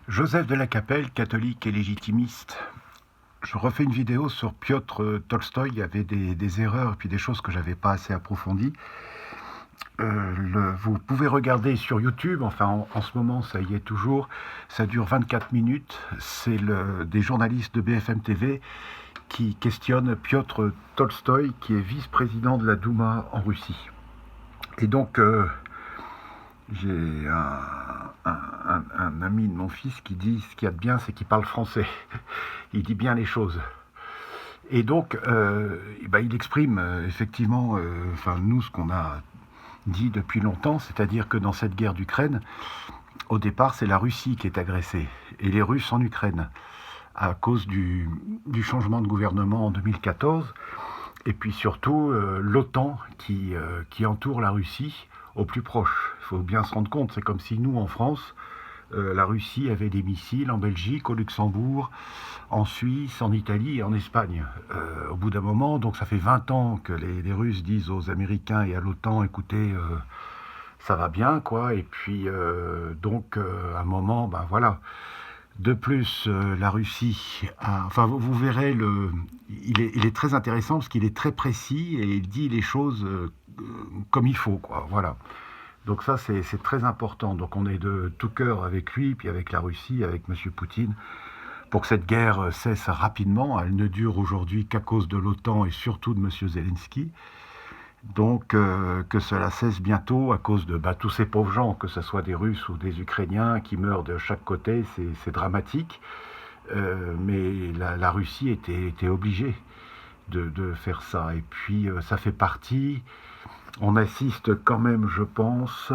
Joseph de la Capelle, catholique et légitimiste. Je refais une vidéo sur Piotr Tolstoï. Il y avait des erreurs et puis des choses que j'avais pas assez approfondies. Vous pouvez regarder sur YouTube, enfin en ce moment ça y est toujours, ça dure 24 minutes. C'est des journalistes de BFM TV qui questionnent Piotr Tolstoï, qui est vice-président de la Douma en Russie. Et donc j'ai un ami de mon fils qui dit ce qu'il y a de bien, c'est qu'il parle français. Il dit bien les choses. Et donc, il exprime effectivement, nous, ce qu'on a dit depuis longtemps, c'est-à-dire que dans cette guerre d'Ukraine, au départ, c'est la Russie qui est agressée, et les Russes en Ukraine, à cause du changement de gouvernement en 2014, et puis surtout l'OTAN qui entoure la Russie au plus proche. Il faut bien se rendre compte, c'est comme si nous, en France, la Russie avait des missiles en Belgique, au Luxembourg, en Suisse, en Italie et en Espagne. Au bout d'un moment, donc ça fait 20 ans que les Russes disent aux Américains et à l'OTAN, écoutez, ça va bien, quoi. Et puis, à un moment, ben voilà. De plus, la Russie vous verrez, il est très intéressant parce qu'il est très précis et il dit les choses comme il faut, quoi. Voilà. Donc ça, c'est très important. Donc on est de tout cœur avec lui, puis avec la Russie, avec M. Poutine, pour que cette guerre cesse rapidement. Elle ne dure aujourd'hui qu'à cause de l'OTAN et surtout de M. Zelensky. Donc que cela cesse bientôt à cause de tous ces pauvres gens, que ce soit des Russes ou des Ukrainiens qui meurent de chaque côté, c'est dramatique. Mais la Russie était obligée de faire ça. Et puis ça fait partie, on assiste quand même, je pense,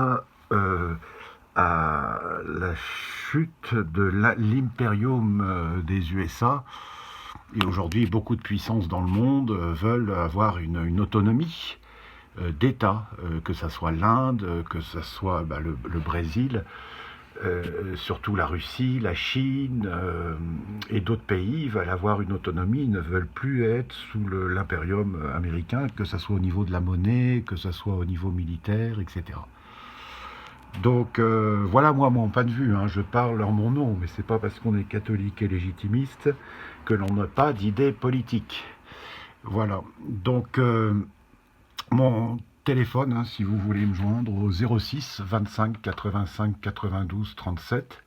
à la chute de l'impérium des USA. Et aujourd'hui, beaucoup de puissances dans le monde veulent avoir une autonomie d'État, que ce soit l'Inde, que ce soit le Brésil, surtout la Russie, la Chine et d'autres pays veulent avoir une autonomie, ils ne veulent plus être sous l'impérium américain, que ce soit au niveau de la monnaie, que ce soit au niveau militaire, etc. Donc voilà moi mon point de vue, hein. Je parle en mon nom, mais c'est pas parce qu'on est catholique et légitimiste que l'on n'a pas d'idées politiques. Voilà, donc mon téléphone, hein, si vous voulez me joindre, au 06 25 85 92 37.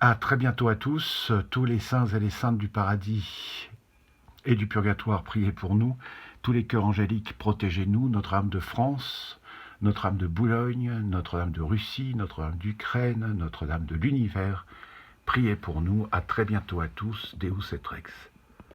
À très bientôt à tous les saints et les saintes du paradis et du purgatoire, priez pour nous. Tous les cœurs angéliques, protégez-nous, notre âme de France, notre âme de Boulogne, notre âme de Russie, notre âme d'Ukraine, notre âme de l'univers. Priez pour nous. À très bientôt à tous. Deus et Rex.